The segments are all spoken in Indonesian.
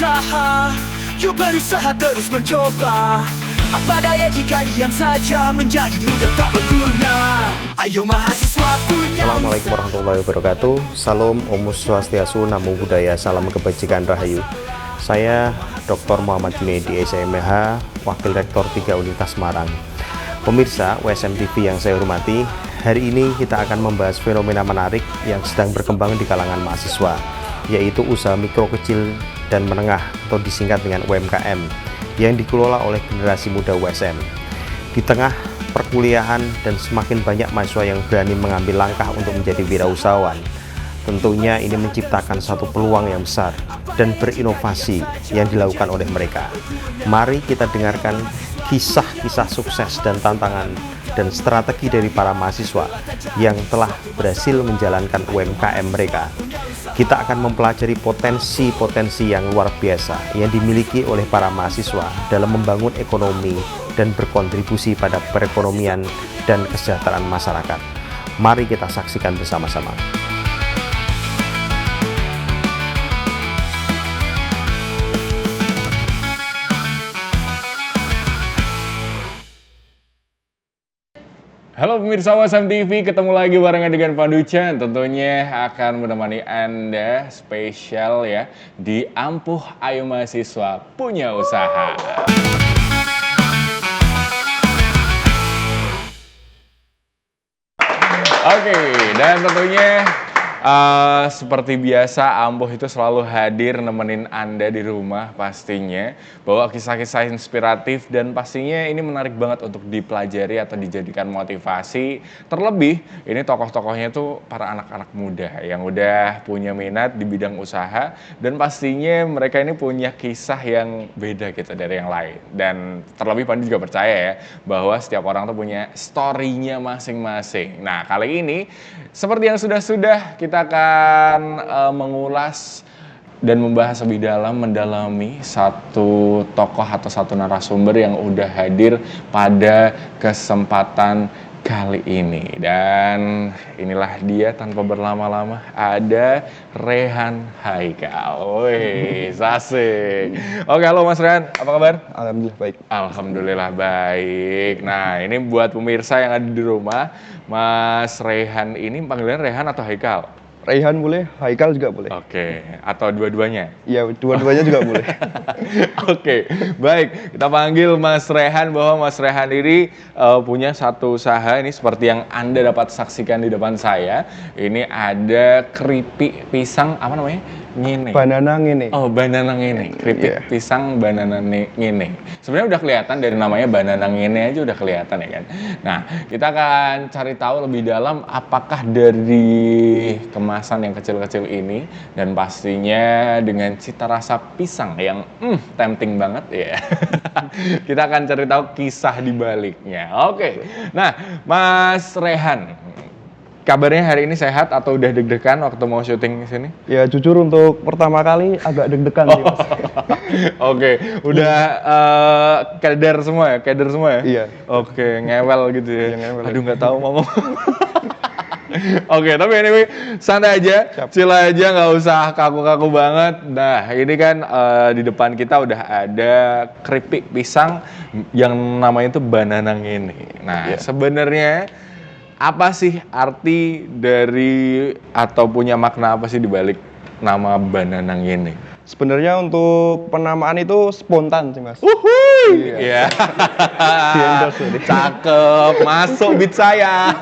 usaha, yuk berusaha terus mencoba. Apa daya jika diam saja menjadi mudah tak berguna. Ayo mahasiswa punya Assalamualaikum warahmatullahi wabarakatuh. Salam Om Swastiastu, Namo Buddhaya, salam kebajikan rahayu. Saya Dr. Muhammad Junaidi SMH, Wakil Rektor 3 Universitas Semarang. Pemirsa WSM TV yang saya hormati, hari ini kita akan membahas fenomena menarik yang sedang berkembang di kalangan mahasiswa, yaitu usaha mikro kecil dan menengah atau disingkat dengan UMKM yang dikelola oleh generasi muda WSM. Di tengah perkuliahan dan semakin banyak mahasiswa yang berani mengambil langkah untuk menjadi wirausahawan, tentunya ini menciptakan satu peluang yang besar dan berinovasi yang dilakukan oleh mereka. Mari kita dengarkan kisah-kisah sukses dan tantangan dan strategi dari para mahasiswa yang telah berhasil menjalankan UMKM mereka. Kita akan mempelajari potensi-potensi yang luar biasa yang dimiliki oleh para mahasiswa dalam membangun ekonomi dan berkontribusi pada perekonomian dan kesejahteraan masyarakat. Mari kita saksikan bersama-sama. Halo pemirsa WSM TV, ketemu lagi barengan dengan Pandu Chan. Tentunya akan menemani Anda spesial ya di Ampuh Ayo Mahasiswa Punya Usaha. Oke, dan tentunya seperti biasa Ampuh itu selalu hadir nemenin Anda di rumah pastinya, bawa kisah-kisah inspiratif dan pastinya ini menarik banget untuk dipelajari atau dijadikan motivasi. Terlebih ini tokoh-tokohnya tuh para anak-anak muda yang udah punya minat di bidang usaha dan pastinya mereka ini punya kisah yang beda gitu dari yang lain. Dan terlebih Pandu juga percaya ya bahwa setiap orang tuh punya story-nya masing-masing. Nah, kali ini seperti yang sudah-sudah kita akan mengulas dan membahas lebih dalam, mendalami satu tokoh atau satu narasumber yang udah hadir pada kesempatan kali ini. Dan inilah dia, tanpa berlama-lama ada Rehan Haikal. Woi, asik. Oke, halo Mas Rehan, apa kabar? Alhamdulillah baik. Alhamdulillah baik. Nah, ini buat pemirsa yang ada di rumah, Mas Rehan ini panggilannya Rehan atau Haikal? Raihan boleh, Haikal juga boleh. Oke, atau dua-duanya? Iya, dua-duanya juga boleh. Oke, baik. Kita panggil Mas Rehan, bahwa Mas Rehan ini punya satu usaha. Ini seperti yang Anda dapat saksikan di depan saya. Ini ada keripik pisang, apa namanya? Ngene. Banana ngene. Oh, banana ngene. Keripik pisang banana ngene. Sebenarnya udah kelihatan dari namanya banana ngene aja udah kelihatan ya kan. Nah, kita akan cari tahu lebih dalam apakah dari kemasan yang kecil-kecil ini dan pastinya dengan cita rasa pisang yang tempting banget ya. Kita akan cari tahu kisah di baliknya. Oke. Nah, Mas Rehan, kabarnya hari ini sehat atau udah deg-degan waktu mau syuting di sini? Ya jujur untuk pertama kali agak deg-degan sih Mas. Oke, udah keder semua ya? Keder semua ya? Iya. Oke, ngewel gitu ya? Iya, ngewel. Aduh, nggak tahu ngomong. Oke, tapi anyway, santai aja, chill aja, nggak usah kaku-kaku banget. Nah, ini kan di depan kita udah ada keripik pisang yang namanya tuh banana ngene. Nah, sebenarnya apa sih arti dari atau punya makna apa sih dibalik nama banana ngene? Sebenarnya untuk penamaan itu spontan sih Mas. Iya. Di-endorse tadi. Cakep, masuk beat saya.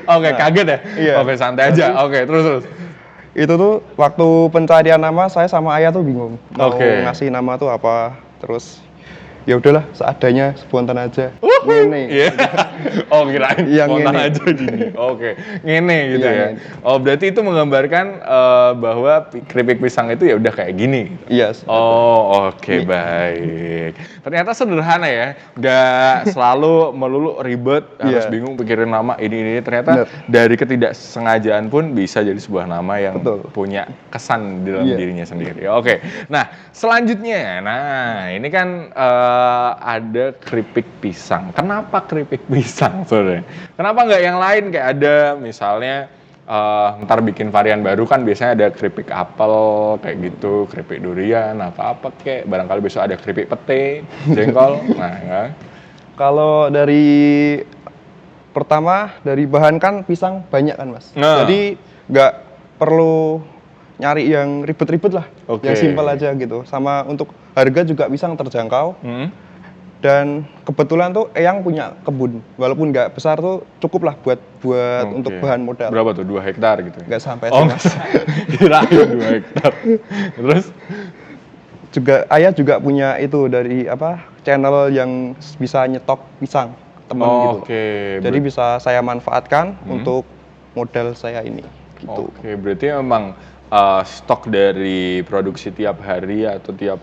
Oke, kaget ya? Iya. Oke, santai aja. Oke, terus. Itu tuh waktu pencarian nama saya sama ayah tuh bingung. Mau Oke. ngasih nama tuh apa. Terus ya udahlah seadanya, spontan aja. Ngene. Iya. Oh, kirain Yang spontan ngene. aja gini. Oke, ngene gitu Iya, ya. ngene. Oh, berarti itu menggambarkan bahwa keripik pisang itu ya udah kayak gini. Iya. Oh, oke, baik. Ternyata sederhana ya, nggak selalu melulu ribet, harus Iya. bingung pikirin nama ini. Ternyata Bener. dari ketidaksengajaan pun bisa jadi sebuah nama yang Betul. punya kesan di dalam Iya. dirinya sendiri. Oke, nah selanjutnya, ini kan ada keripik pisang. Kenapa keripik pisang sebenarnya? Kenapa nggak yang lain kayak ada misalnya ntar bikin varian baru kan biasanya ada keripik apel kayak gitu, keripik durian, apa-apa kayak barangkali besok ada keripik pete, jengkol. Nah, ya. Kalau dari pertama dari bahan kan pisang banyak kan mas, Nah. jadi nggak perlu nyari yang ribet-ribet lah, Oke. yang simpel aja gitu. Sama untuk harga juga pisang terjangkau. Dan kebetulan tuh Eyang punya kebun, walaupun nggak besar tuh cukup lah buat Oke. untuk bahan modal. Berapa tuh? 2 hektar gitu? Nggak sampai Oh, sih mas. kirain 2 hektar. Terus? Juga ayah juga punya itu dari channel yang bisa nyetok pisang teman gitu. Oke. Jadi bisa saya manfaatkan untuk modal saya ini gitu. Oke, berarti memang stok dari produksi tiap hari atau tiap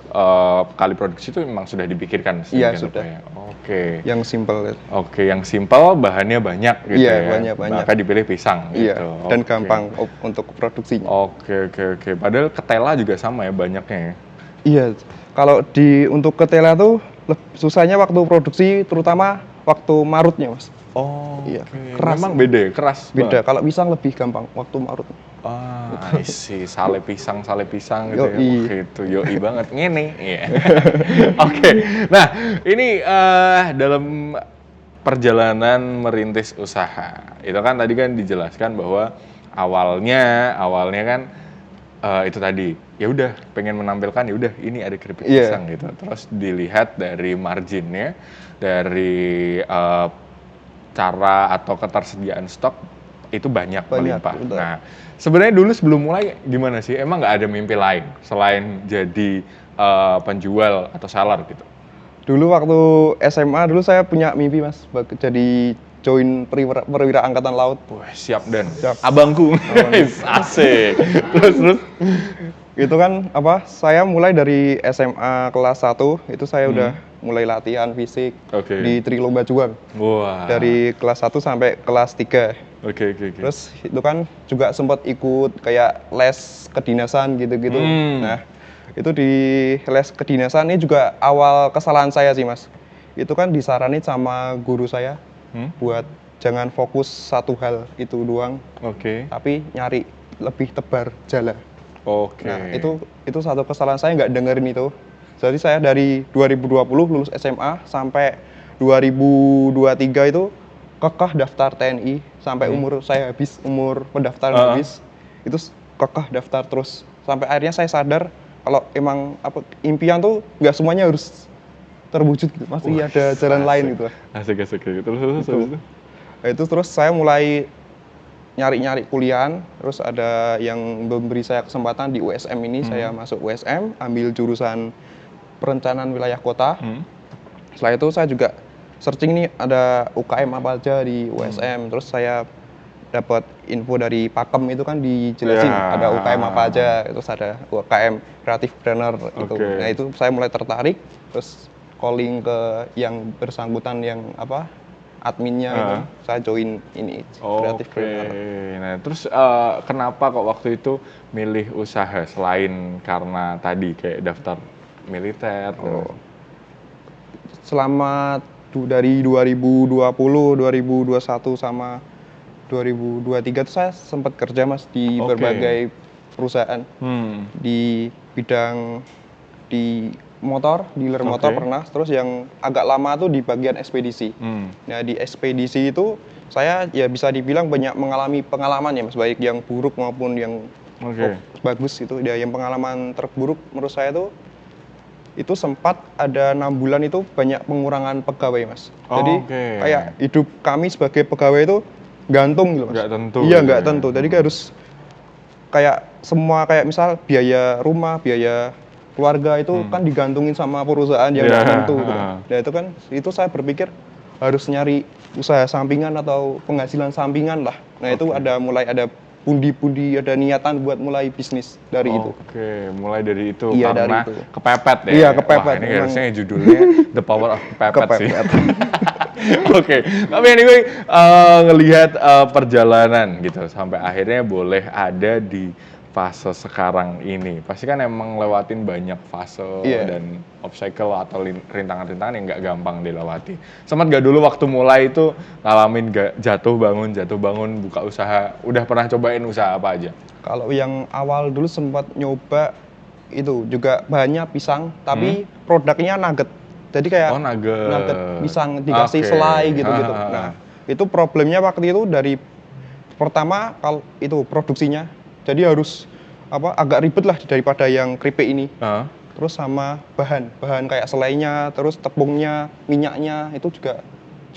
kali produksi itu memang sudah dipikirkan Iya, sedemikian sudah. rupa ya? Oke. Yang simple. Oke, yang simpel bahannya banyak gitu Iya, ya. banyak. Maka dipilih pisang Iya, gitu. dan Oke. gampang untuk produksinya. Oke. Padahal ketela juga sama ya banyaknya ya. Iya, kalau untuk ketela tuh susahnya waktu produksi, terutama waktu marutnya mas. Oh, Iya, oke. keras. Memang beda ya, keras Beda, banget. kalau pisang lebih gampang waktu marut. I see. Sale pisang gitu ya. Yoi. Oke, itu yoi banget. Ngene. Iya. Oke. Nah, ini dalam perjalanan merintis usaha. Itu kan tadi kan dijelaskan bahwa awalnya kan itu tadi. Ya udah, pengen menampilkan ya udah ini ada keripik Iya. pisang gitu. Terus dilihat dari marginnya, dari cara atau ketersediaan stok itu banyak melimpah. betul. Nah, sebenarnya dulu sebelum mulai gimana sih? Emang nggak ada mimpi lain selain jadi penjual atau seller gitu? Dulu waktu SMA dulu saya punya mimpi mas, jadi join perwira angkatan laut. Wah, siap dan Siap. abangku. Asik. Terus. Itu kan saya mulai dari SMA kelas 1 itu saya udah mulai latihan fisik Oke. di Trilomba Juang Wah. dari kelas 1 sampai kelas 3. Oke. Terus itu kan juga sempat ikut kayak les kedinasan gitu-gitu. Nah, itu di les kedinasan ini juga awal kesalahan saya sih mas. Itu kan disaranin sama guru saya buat jangan fokus satu hal itu doang, Oke. tapi nyari lebih tebar jala. Oke. Nah, itu satu kesalahan saya nggak dengerin itu. Jadi saya dari 2020 lulus SMA sampai 2023 itu kekeh daftar TNI sampai umur saya habis, umur pendaftaran habis. Itu kekeh daftar terus sampai akhirnya saya sadar kalau emang impian tuh nggak semuanya harus terwujud gitu. Masih ada jalan lain gitu. Asik. Terus Gitu. Nah, itu terus saya mulai nyari kuliahan, terus ada yang memberi saya kesempatan di USM ini, saya masuk USM, ambil jurusan perencanaan wilayah kota. Setelah itu saya juga searching nih ada UKM apa aja di USM, terus saya dapat info dari Pakem itu kan dijelasin Ya. ada UKM apa aja, terus ada UKM Creative Planner itu. Oke. Nah itu saya mulai tertarik, terus calling ke yang bersangkutan yang adminnya itu, saya join ini Creative Oke. Planner. Nah, terus kenapa kok waktu itu milih usaha selain karena tadi kayak daftar militer? Selama dari 2020, 2021 sama 2023 itu saya sempat kerja mas di Oke. berbagai perusahaan di bidang di motor, dealer motor Oke. pernah, terus yang agak lama tuh di bagian ekspedisi. Nah di ekspedisi itu saya ya bisa dibilang banyak mengalami pengalaman ya mas, baik yang buruk maupun yang Oke. bagus itu. Ya yang pengalaman terburuk menurut saya tuh itu sempat ada 6 bulan itu banyak pengurangan pegawai mas. Jadi Oke. kayak hidup kami sebagai pegawai itu gantung gitu mas. Nggak tentu Iya gitu nggak ya. tentu. Jadi harus kayak semua kayak misal biaya rumah, biaya keluarga itu kan digantungin sama perusahaan yang nggak Ya. tentu. Gitu. Nah itu kan itu saya berpikir harus nyari usaha sampingan atau penghasilan sampingan lah. Nah itu mulai ada pundi-pundi, ada niatan buat mulai bisnis dari itu. Oke, mulai dari itu Iya, karena dari itu. kepepet ya. Iya, kepepet, Wah, ini memang. harusnya judulnya The Power of Kepepet sih. Kepepet. Oke, tapi anyway ngelihat perjalanan gitu sampai akhirnya boleh ada di fase sekarang ini? Pasti kan emang lewatin banyak fase dan obstacle atau rintangan-rintangan yang nggak gampang dilewati. Sempat gak dulu waktu mulai itu ngalamin jatuh bangun, buka usaha? Udah pernah cobain usaha apa aja? Kalau yang awal dulu sempat nyoba itu juga bahannya pisang, tapi produknya nugget. Jadi kayak nugget pisang dikasih selai gitu-gitu. Nah, itu problemnya waktu itu dari pertama kalau itu produksinya. Jadi harus agak ribet lah daripada yang keripik ini. Terus sama bahan kayak selainya, terus tepungnya, minyaknya itu juga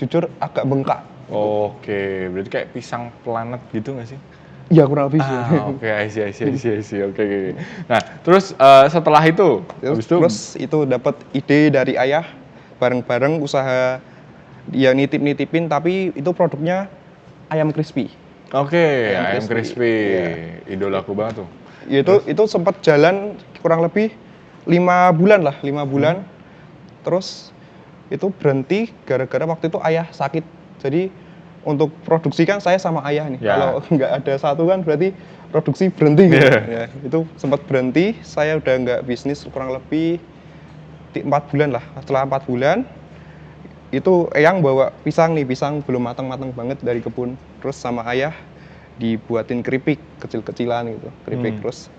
jujur agak bengkak. Oke, berarti kayak pisang planet gitu nggak sih? Iya, kurang lebih. Oke, I see. Oke. Nah, terus setelah itu, terus itu dapat ide dari ayah, bareng-bareng usaha dia nitip-nitipin, tapi itu produknya ayam crispy. Oke, ayam crispy. Idolaku banget tuh. Itu sempat jalan kurang lebih 5 bulan. Terus itu berhenti gara-gara waktu itu ayah sakit. Jadi untuk produksi kan saya sama ayah nih. Kalau nggak ada satu kan berarti produksi berhenti gitu. Itu sempat berhenti, saya udah nggak bisnis kurang lebih 4 bulan lah. Setelah 4 bulan itu Eyang bawa pisang belum matang-matang banget dari kebun. Terus sama ayah dibuatin keripik kecil-kecilan gitu, terus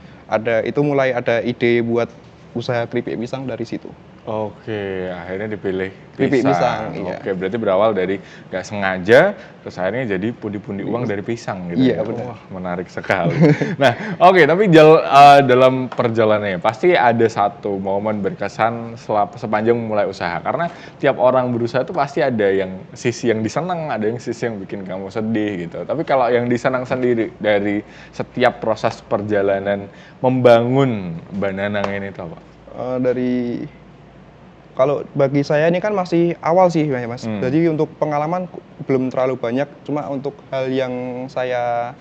mulai ada ide buat usaha keripik pisang dari situ. Oke, akhirnya dipilih keripik pisang. Oke, berarti berawal dari nggak sengaja, terus akhirnya jadi pundi-pundi uang dari pisang gitu. Iya, benar. Wah, menarik sekali. Nah, oke, tapi dalam perjalanannya pasti ada satu momen berkesan sepanjang mulai usaha. Karena tiap orang berusaha itu pasti ada yang sisi yang disenang, ada yang sisi yang bikin kamu sedih gitu. Tapi kalau yang disenang sendiri dari setiap proses perjalanan membangun Bananang ini tuh apa? Kalau bagi saya ini kan masih awal sih Mas. Jadi untuk pengalaman belum terlalu banyak. Cuma untuk hal yang saya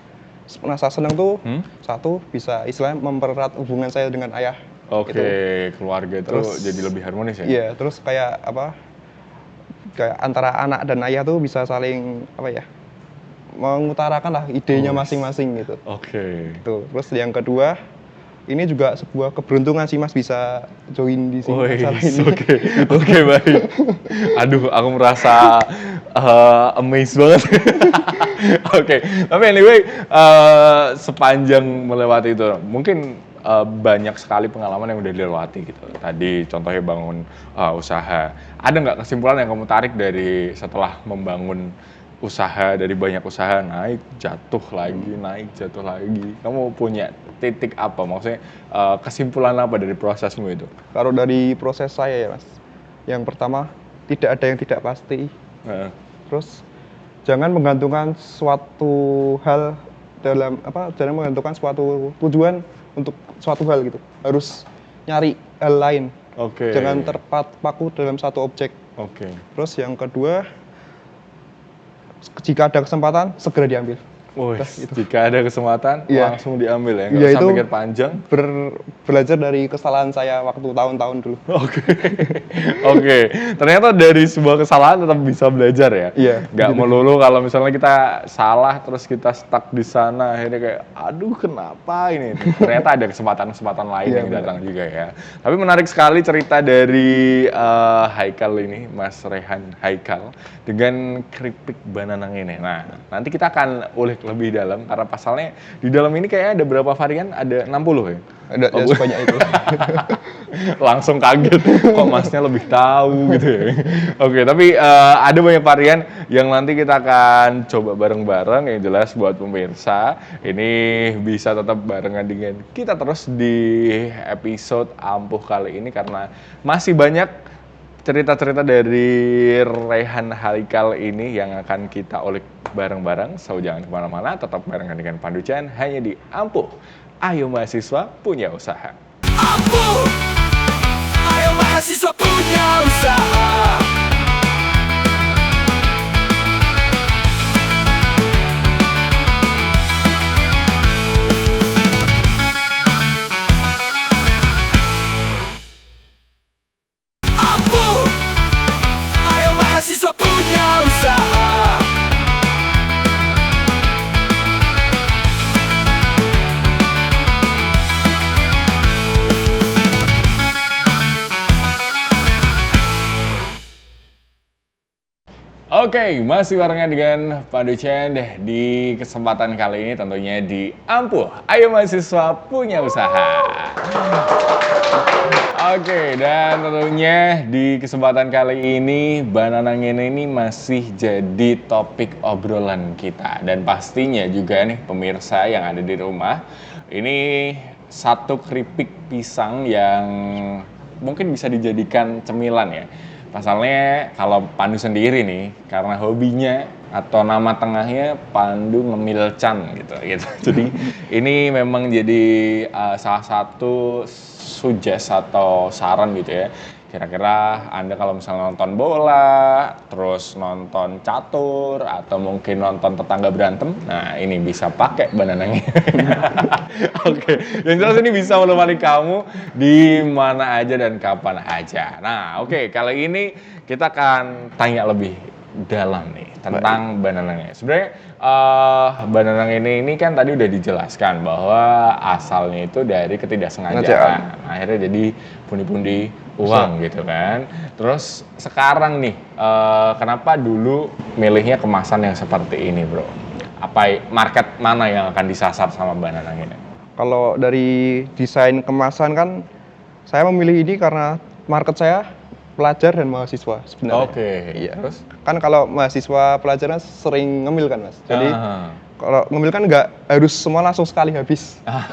merasa senang tuh satu bisa istilahnya mempererat hubungan saya dengan ayah. Oke, keluarga itu jadi lebih harmonis ya? Iya, terus kayak kayak antara anak dan ayah tuh bisa saling mengutarakan lah idenya masing-masing gitu. Oke. Terus yang kedua, ini juga sebuah keberuntungan sih Mas bisa join di sini acara ini. Oke, baik. Aduh, aku merasa amazed banget. Oke, tapi anyway, sepanjang melewati itu, mungkin banyak sekali pengalaman yang udah dilewati gitu. Tadi contohnya bangun usaha. Ada nggak kesimpulan yang kamu tarik dari setelah membangun usaha, dari banyak usaha naik jatuh lagi, kamu punya titik apa, maksudnya kesimpulan apa dari prosesmu itu? Kalau dari proses saya ya Mas, yang pertama tidak ada yang tidak pasti. Terus jangan menggantungkan suatu hal jangan menggantungkan suatu tujuan untuk suatu hal gitu, harus nyari hal lain. Jangan terpaku dalam satu objek. Terus yang kedua, jika ada kesempatan segera diambil. Jika ada kesempatan langsung diambil ya, nggak usah pikir panjang. Belajar dari kesalahan saya waktu tahun-tahun dulu. Oke. Ternyata dari sebuah kesalahan tetap bisa belajar ya. Iya. Nggak melulu kalau misalnya kita salah terus kita stuck di sana akhirnya kayak aduh kenapa ini. Ternyata ada kesempatan-kesempatan lain yang datang juga ya. Tapi menarik sekali cerita dari Haikal ini, Mas Rehan Haikal dengan keripik Bananang ini. Nah, nanti kita akan ulik lebih dalam karena pasalnya di dalam ini kayaknya ada berapa varian? Ada 60 ya? Ada sebanyak itu. Langsung kaget, kok Masnya lebih tahu gitu ya. Oke, tapi ada banyak varian yang nanti kita akan coba bareng-bareng. Yang jelas buat pemirsa, ini bisa tetap barengan dengan kita terus di episode Ampuh kali ini karena masih banyak cerita-cerita dari Rehan Haikal ini yang akan kita ulik bareng-bareng. So jangan kemana-mana, tetap barengan dengan Pandu Chan hanya di Ampuh. Ayo mahasiswa punya usaha. Ampuh, ayo mahasiswa punya usaha. Ampuh, ayo mahasiswa punya usaha. Oke, masih barengan dengan Pandu Chen di kesempatan kali ini tentunya di Ampuh. Ayo mahasiswa punya usaha. Oke, dan tentunya di kesempatan kali ini Banana Ngene ini masih jadi topik obrolan kita. Dan pastinya juga nih pemirsa yang ada di rumah, ini satu keripik pisang yang mungkin bisa dijadikan cemilan ya. Pasalnya kalau Pandu sendiri nih, karena hobinya atau nama tengahnya Pandu Ngemil Chan gitu. Jadi ini memang jadi salah satu suggest atau saran gitu ya. Kira-kira Anda kalau misalnya nonton bola, terus nonton catur, atau mungkin nonton tetangga berantem, nah ini bisa pakai banananya. Oke, yang jelas ini bisa menemani kamu di mana aja dan kapan aja. Nah, oke, kali ini kita akan tanya lebih dalam nih tentang banananya. Sebenarnya banana ini kan tadi udah dijelaskan bahwa asalnya itu dari ketidaksengajaan. Akhirnya jadi pundi-pundi uang gitu kan. Terus sekarang nih, kenapa dulu milihnya kemasan yang seperti ini, bro? Apa market mana yang akan disasar sama banana ini? Kalau dari desain kemasan kan, saya memilih ini karena market saya pelajar dan mahasiswa sebenarnya. Oke. Iya. Terus? Kan kalau mahasiswa pelajaran sering ngemil kan, Mas. Jadi kalau ngemil kan nggak harus semua langsung sekali habis. Nah,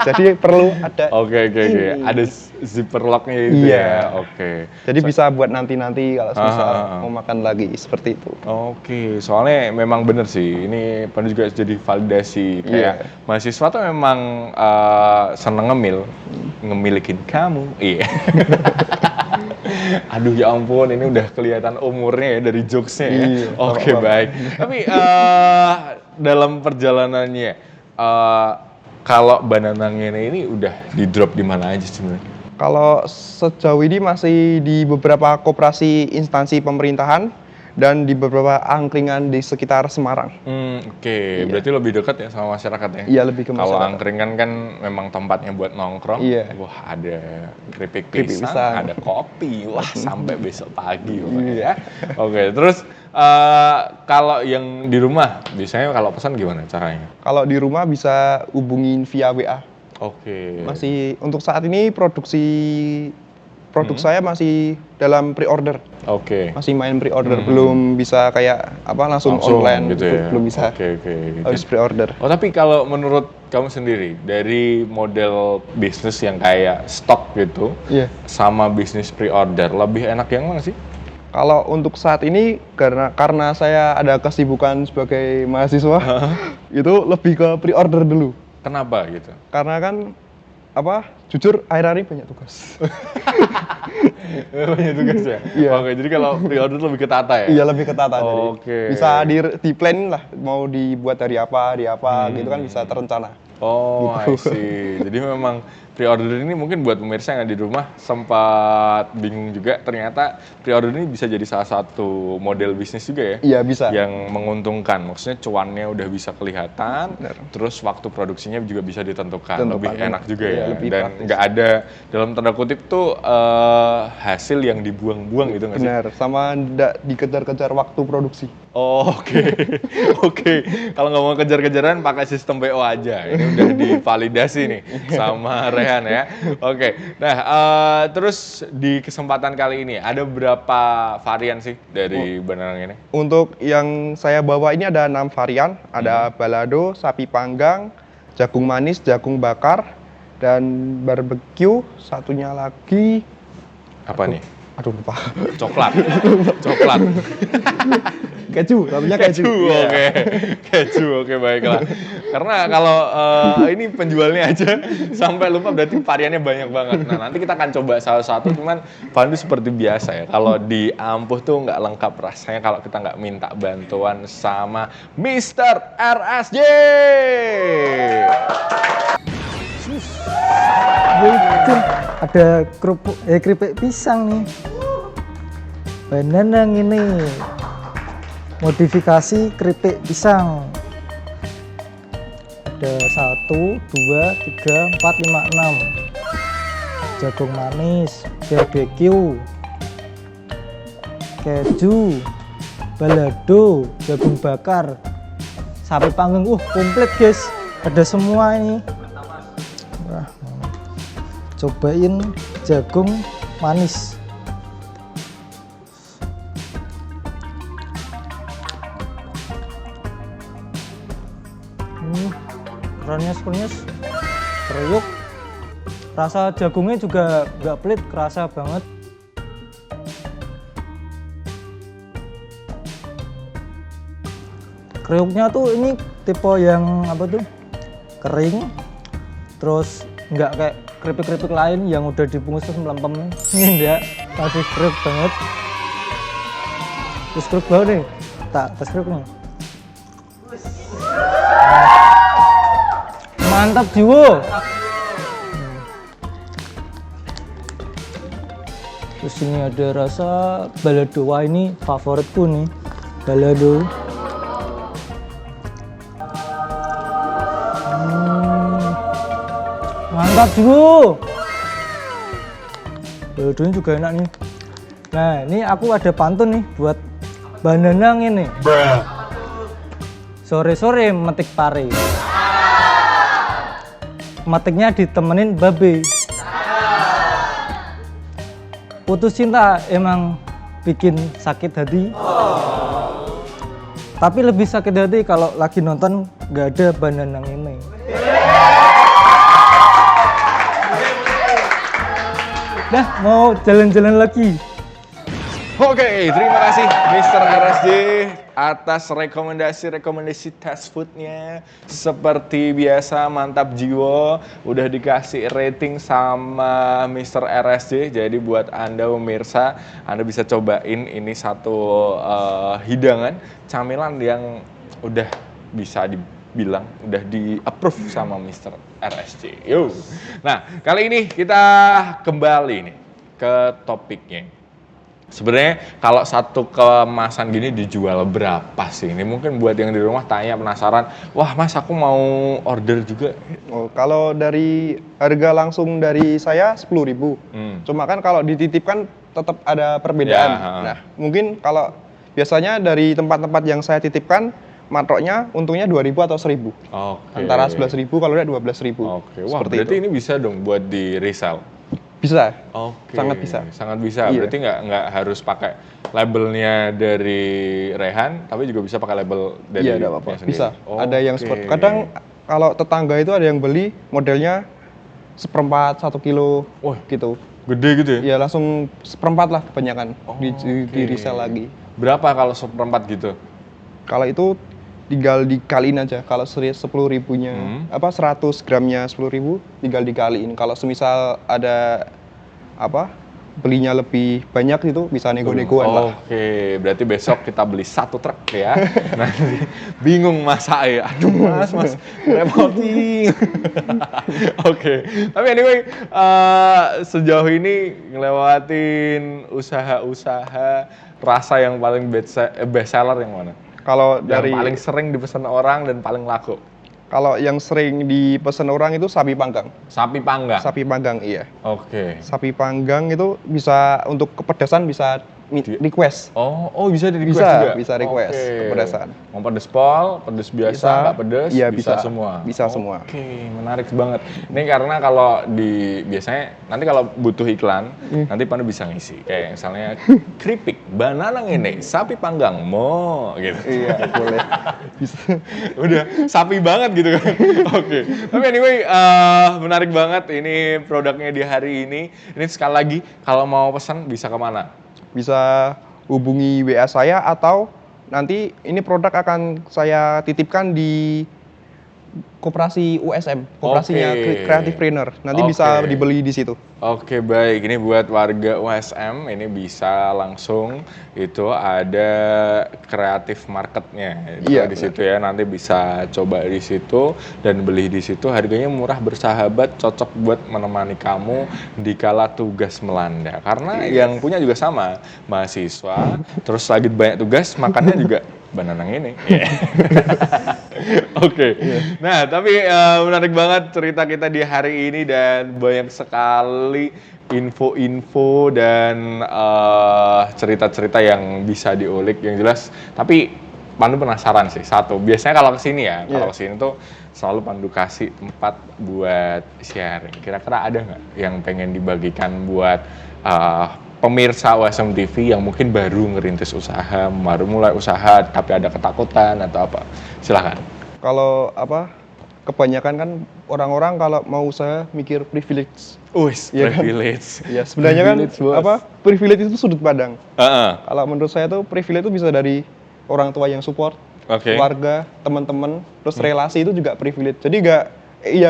jadi perlu ada. Oke. Ada zipper lock-nya itu ya. Oke. Jadi bisa buat nanti-nanti kalau misal mau makan lagi seperti itu. Oke, soalnya memang bener sih. Ini Pandu juga jadi validasi. Kayak mahasiswa tuh memang seneng ngemilikin kamu. Iya. Aduh ya ampun, ini udah kelihatan umurnya ya dari jokesnya ya. Oke, baik. Tapi dalam perjalanannya, kalau banana ini udah di drop di mana aja sebenarnya? Kalau sejauh ini masih di beberapa koperasi instansi pemerintahan dan di beberapa angkringan di sekitar Semarang. Oke. Berarti lebih dekat ya sama masyarakatnya? Iya, lebih ke masyarakat. Kalau angkringan kan memang tempatnya buat nongkrong. Iya. Wah, ada keripik pisang, ada kopi. Wah, sampai besok pagi ya. Oke, terus kalau yang di rumah, biasanya kalau pesan gimana caranya? Kalau di rumah bisa hubungin via WA. Oke. Masih untuk saat ini produk saya masih dalam pre-order. Oke. Masih main pre-order, belum bisa kayak langsung online gitu ya. Belum bisa. Oke. Harus pre-order. Oh, tapi kalau menurut kamu sendiri dari model bisnis yang kayak stok gitu, sama bisnis pre-order, lebih enak yang mana sih? Kalau untuk saat ini karena saya ada kesibukan sebagai mahasiswa, itu lebih ke pre-order dulu. Kenapa gitu? Karena kan jujur akhir-akhir ini banyak tugas. Banyak tugas ya? Iya. Oke, jadi kalau pre-order lebih ketata ya? Iya, lebih ketata. Oke. Bisa di plan lah, mau dibuat dari apa, gitu kan bisa terencana. Oh, I see. Jadi memang pre-order ini mungkin buat pemirsa yang ada di rumah sempat bingung juga, ternyata pre-order ini bisa jadi salah satu model bisnis juga ya? Iya, bisa. Yang menguntungkan, maksudnya cuannya udah bisa kelihatan, terus waktu produksinya juga bisa ditentukan. Lebih enak juga ya, dan nggak ada dalam tanda kutip tuh hasil yang dibuang-buang gitu nggak sih? Benar, sama nggak dikejar-kejar waktu produksi. Oh, oke. Kalau nggak mau kejar-kejaran pakai sistem PO aja. Ini udah divalidasi nih sama Rehan ya. Oke. Nah, terus di kesempatan kali ini ada berapa varian sih dari banana ini? Untuk yang saya bawa ini ada 6 varian. Ada balado, sapi panggang, jagung manis, jagung bakar, dan barbecue. Satunya lagi apa nih? Aduh, lupa. Coklat. Keju, namanya keju. Oke. Keju, oke, baiklah. Karena kalau ini penjualnya aja sampai lupa, berarti variannya banyak banget. Nah, nanti kita akan coba salah satu, cuman Pandu seperti biasa ya. Kalau di Ampuh tuh nggak lengkap rasanya kalau kita nggak minta bantuan sama Mr. RSJ. Itu ada keripik pisang nih. Banana ini modifikasi keripik pisang. Ada 1, 2, 3, 4, 5, 6. Jagung manis, barbecue, keju, balado, jagung bakar, sapi panggang. Komplit guys, ada semua ini. Wah, cobain jagung manis. Krenyes, kriuk. Rasa jagungnya juga nggak pelit, kerasa banget. Kriuknya tuh ini tipe yang apa tuh? Kering, terus nggak kayak keripik-keripik lain yang udah dibungkus terus melempem. Ini enggak, masih kriuk banget. Terus kriuk banget nih, tak tes kriuknya. Mantap jiwo. Terus ini ada rasa balado. Wah, ini favoritku nih, balado. Mantap jiwo. Baladonya juga enak nih. Nah, ini aku ada pantun nih buat banana ini. Sore-sore metik pare. Metiknya ditemenin babe. Putus cinta emang bikin sakit hati. Tapi lebih sakit hati kalau lagi nonton gak ada banana ini. Dah, mau jalan-jalan lagi. Oke, terima kasih Mr. RSJ atas rekomendasi fast foodnya. Seperti biasa mantap jiwa, udah dikasih rating sama Mr. RSJ. Jadi buat Anda pemirsa, Anda bisa cobain ini satu hidangan camilan yang udah bisa dibilang udah di-approve sama Mr. RSJ. Yo. Nah, kali ini kita kembali nih ke topiknya. Sebenarnya kalau satu kemasan gini dijual berapa sih? Ini mungkin buat yang di rumah tanya penasaran, wah Mas aku mau order juga. Oh, kalau dari harga langsung dari saya 10.000. Cuma kan kalau dititipkan tetap ada perbedaan. Ya, Nah, mungkin kalau biasanya dari tempat-tempat yang saya titipkan matoknya untungnya 2.000 atau 1.000. Oke. Antara 11.000 kalau enggak 12.000. Oke. Wah, Seperti berarti itu. ini bisa dong buat di resell. Bisa. Oke. Sangat bisa. Sangat bisa. Iya. Berarti nggak harus pakai labelnya dari Rehan, tapi juga bisa pakai label dari Iya, enggak apa-apa. sendiri. Bisa. Ada yang Oke. seperti kadang kalau tetangga itu ada yang beli modelnya seperempat 1 kilo Wah, gitu. gede gitu ya? Ya langsung seperempat lah kebanyakan di resell lagi. Berapa kalau seperempat gitu? Kalau itu tinggal dikaliin aja. Kalau 10.000-nya, 100 gramnya 10.000 tinggal dikaliin. Kalau semisal ada belinya lebih banyak itu bisa nego-negoan lah. Oke, berarti besok kita beli 1 truk ya. Nanti bingung masak ya. Aduh mas, repotin. Oke, tapi anyway, sejauh ini ngelewatin usaha-usaha rasa yang paling best seller yang mana? Kalau Yang dari paling sering dipesan orang dan paling laku? kalau yang sering dipesan orang itu sapi panggang. Sapi panggang? Sapi panggang, iya. Oke. Sapi panggang itu bisa untuk kepedasan bisa request. Oh bisa di request juga? Bisa request Oke. kepedasan. Mau pedes pol, pedes biasa, nggak pedes, Iya, bisa bisa. semua? Bisa semua. Oke, menarik banget. Ini karena kalau biasanya nanti kalau butuh iklan, nanti Pandu bisa ngisi. Kayak misalnya keripik, banana ini, sapi panggang, mo, gitu. Iya, boleh. Bisa. Udah sapi banget gitu kan. Oke. Tapi anyway, menarik banget ini produknya di hari ini. Ini sekali lagi kalau mau pesan bisa kemana? Bisa hubungi WA saya atau nanti ini produk akan saya titipkan di koperasi USM, koperasinya Oke. Creative Trainer. Nanti Oke. bisa dibeli di situ. Oke baik, ini buat warga USM ini bisa langsung itu ada kreatif marketnya itu Iya, di situ ya, nanti bisa coba di situ dan beli di situ, harganya murah, bersahabat, cocok buat menemani kamu di kala tugas melanda karena yang punya juga sama mahasiswa, terus lagi banyak tugas makannya juga Bananang ini. Oke. Nah, tapi menarik banget cerita kita di hari ini dan banyak sekali info-info dan cerita-cerita yang bisa diulik yang jelas. Tapi Pandu penasaran sih satu. Biasanya kalau kesini ya, kalau kesini tuh selalu Pandu kasih tempat buat sharing. Kira-kira ada nggak yang pengen dibagikan buat pemirsa WSM TV yang mungkin baru ngerintis usaha, baru mulai usaha tapi ada ketakutan atau apa? Silahkan. Kalau kebanyakan kan orang-orang kalau mau usaha mikir privilege. Iya kan? Privilege. Ya, sebenarnya kan Privilege, bos. privilege itu sudut pandang. Kalau menurut saya tuh privilege itu bisa dari orang tua yang support, keluarga, teman-teman, terus relasi itu juga privilege. Jadi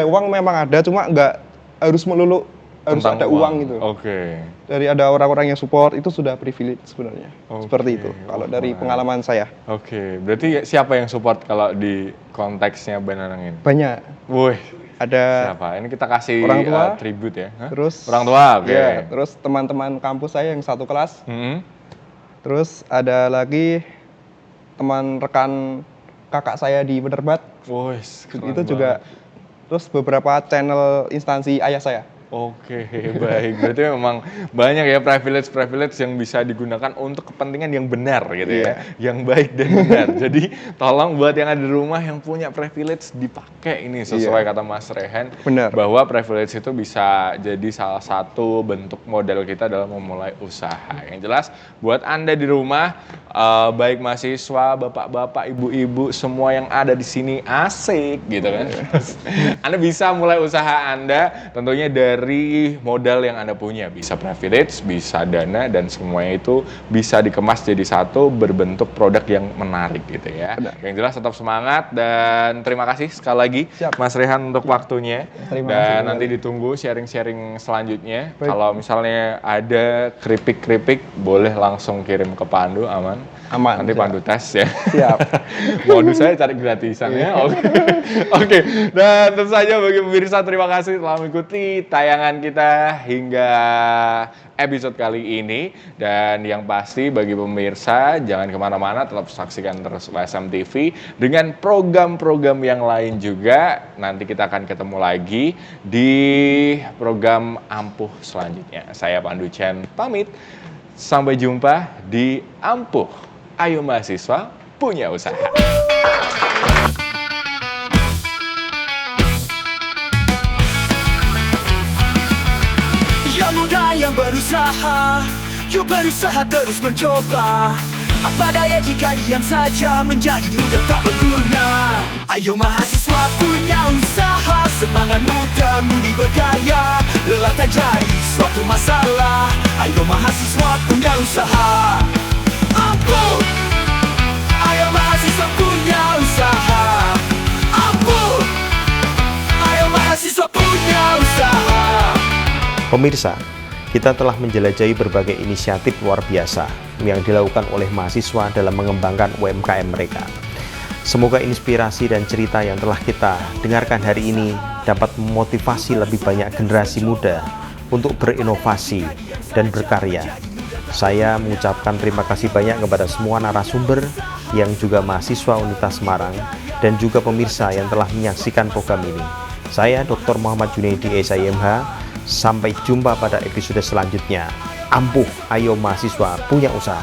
uang memang ada, cuma nggak harus melulu harus ada uang gitu. Dari ada orang-orang yang support itu sudah privilege sebenarnya. Seperti itu. Kalau dari pengalaman saya. Berarti siapa yang support kalau di konteksnya Bananang ini? Banyak. Wih. Ada siapa? Ini kita kasih orang tua, tribute ya. Terus orang tua, ya, terus teman-teman kampus saya yang satu kelas. Terus ada lagi teman rekan kakak saya di Penerbat. Itu juga. Terus beberapa channel instansi ayah saya. Baik. Berarti memang banyak ya privilege yang bisa digunakan untuk kepentingan yang benar gitu ya. Yang baik dan benar. Jadi tolong buat yang ada di rumah yang punya privilege dipakai ini sesuai kata Mas Rehan. Benar. Bahwa privilege itu bisa jadi salah satu bentuk modal kita dalam memulai usaha. Yang jelas buat Anda di rumah, baik mahasiswa, bapak-bapak, ibu-ibu, semua yang ada di sini asik gitu kan. Anda bisa mulai usaha Anda tentunya dari modal yang Anda punya, bisa privilege, bisa dana, dan semuanya itu bisa dikemas jadi satu berbentuk produk yang menarik gitu ya. Yang jelas tetap semangat dan terima kasih sekali lagi Mas Rehan untuk waktunya. Dan nanti ditunggu sharing-sharing selanjutnya. Kalau misalnya ada keripik-keripik boleh langsung kirim ke Pandu, aman. Nanti Pandu tes ya. Siap. Modus saya cari gratisan ya. Oke. Dan tentu saja bagi pemirsa terima kasih telah mengikuti tayangan kita hingga episode kali ini. Dan yang pasti bagi pemirsa jangan kemana-mana, tetap saksikan terus WSM TV dengan program-program yang lain juga. Nanti kita akan ketemu lagi di program Ampuh selanjutnya. Saya Pandu Chen pamit. Sampai jumpa di Ampuh. Ayo mahasiswa punya usaha. Yang muda yang berusaha, yuk berusaha terus mencoba. Apa daya jika diam saja menjadi muda tak berguna. Ayo mahasiswa punya usaha, semangat muda mudi berkarya. Lelah tak jadi suatu masalah. Ayo mahasiswa punya usaha. Ampuh. Ayo mahasiswa punya usaha. Ampuh. Ayo mahasiswa punya usaha. Pemirsa, kita telah menjelajahi berbagai inisiatif luar biasa yang dilakukan oleh mahasiswa dalam mengembangkan UMKM mereka. Semoga inspirasi dan cerita yang telah kita dengarkan hari ini dapat memotivasi lebih banyak generasi muda untuk berinovasi dan berkarya. Saya mengucapkan terima kasih banyak kepada semua narasumber yang juga mahasiswa Universitas Semarang dan juga pemirsa yang telah menyaksikan program ini. Saya Dr. Muhammad Junaidi SIMH. Sampai jumpa pada episode selanjutnya. Ampuh, ayo mahasiswa punya usaha.